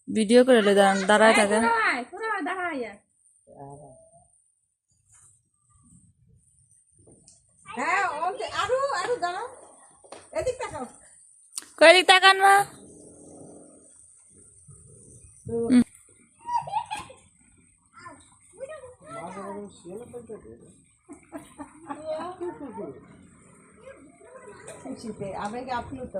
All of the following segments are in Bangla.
ভিডিও করে দাঁড়ায় থাকে। কয়দিক তাকান মা। আবেগে আপ্লুত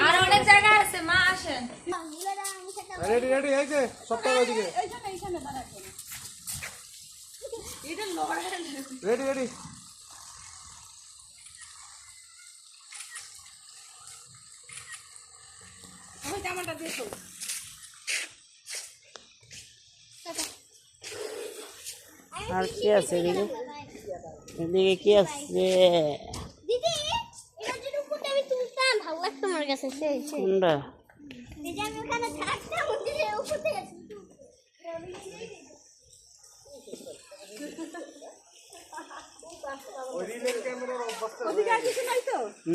আর অনেক জায়গা আছে মা, আসেন। রেডি রেডি এই যে সপ্তাহ ওইদিকে রেডি রেডি আর কি আছে এদিকে? এদিকে কি আছে? দিদি এটা যদি উপরটা আমি তুলতাম ভালো লাগতো আমার কাছে। সেই কোনটা? এই যে আমি ওখানে থাকতাম ওদিকে উপর থেকে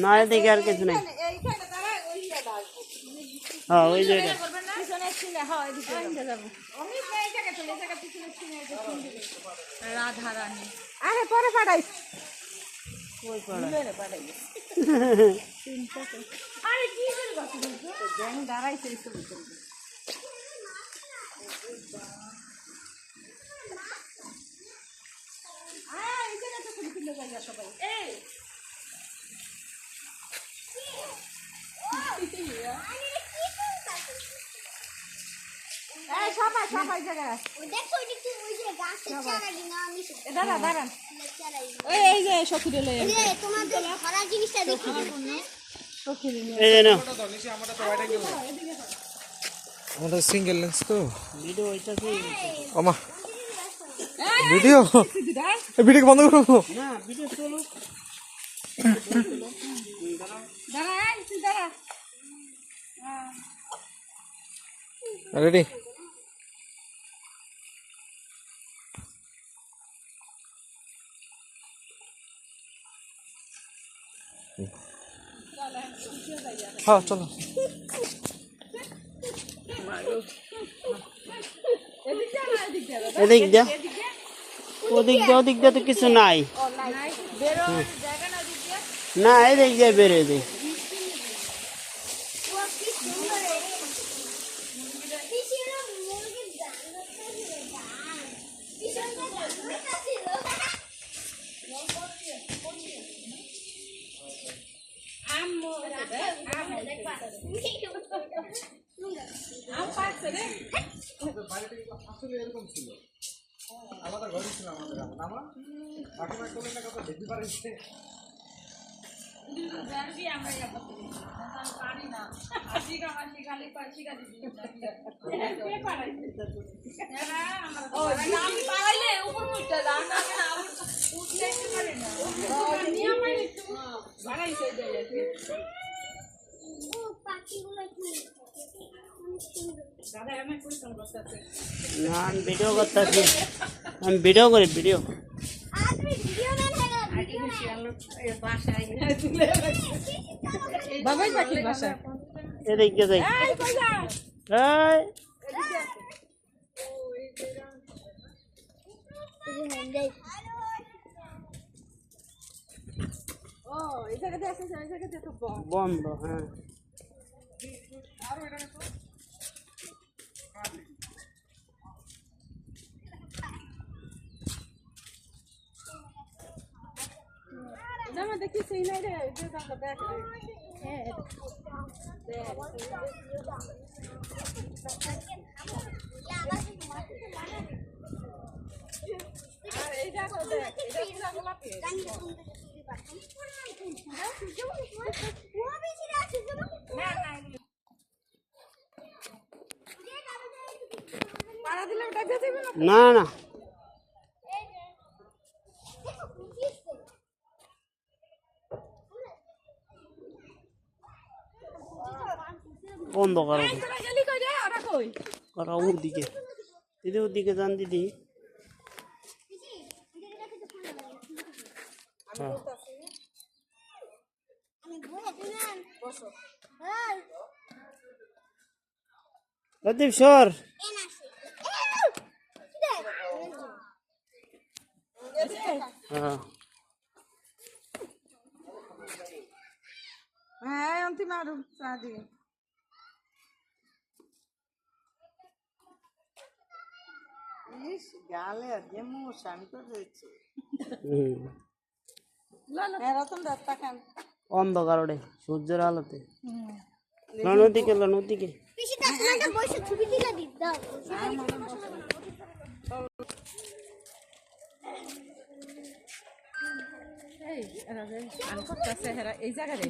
না, এদিকে আর কিছু নেই। হ্যাঁ, ওই যে রাধা রানী। আরে পরে পাঠাই। সবাই জায়গায় দেখো ওইদিকে ওই যে গাছের চারা কিনা আমি দাঁড়ান। চারাই এই যে সখীরে লয়ে এই যে তোমাদের ধরা জিনিসটা দেখি এই যে নাও। আমাদের সিঙ্গেল লেন্স তো ভিডিও হইতাছে। ওমা ভিডিও ভিডিও বন্ধ করো না, ভিডিও চলো। রেডি হ্যাঁ চলো এদিক যা, ওদিক যা তো কিছু নাই। না, এদিক যা বেরোয় দেয়। আসলে এরকম ছিল আলাদা ঘরে ছিল আমাদের আমার কাকিমা করলে না কত দেখতে পারিছে না, আমি ভিডিও করতেছি। আমি ভিডিও করি, ভিডিও। বাবাই পাখির বাসা। এদিক যা যাই। এই বন্ধ। হ্যাঁ, দেখি সেই নাই রে দেখ। না না, বন্ধ করো। করা ওদিকে দিদি, ওদিকে যান দিদি। হ্যাঁ, হ্যাঁ লতিফ সর এন আছে হ্যাঁ হ্যাঁ অন্তিম আরো চা দিয়ে ইস গালে যে মশা আমি তো দিচ্ছি হ্যাঁ রতন রাস্তা খান অন্ধকারে সূর্যের আলোতে নদীকে নদীকে পিসি 10 মিনিট বসে ছবি দিলে দিদাও এই এরা যে আন করতেছে এরা এই জায়গায় রে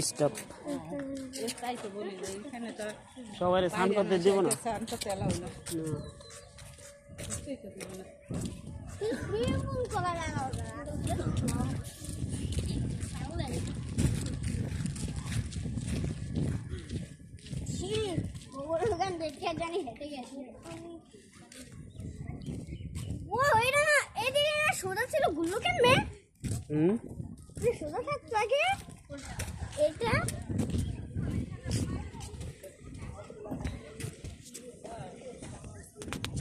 স্টপ তাই তো বলি যে এখানে তো সবাই স্নান করতে দেবো না স্নান করতে এলাও না না। কিছুই তো দিব না ফোন করা লাগাও জানি হেঁটে গেছে ও এটা না এদিকে না সোজা ছিল গুল্লো কেমনে সোজা থাকতো আগে এটা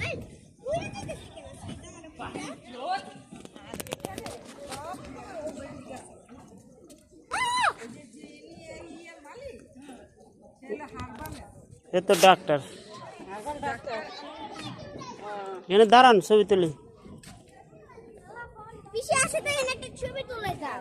এই, ওই দিকে থাকে না, এ তো ডাক্তার এনে দাঁড়ান ছবি তুলি পিছে আসে তো এনে একটা ছবি তুলে দাও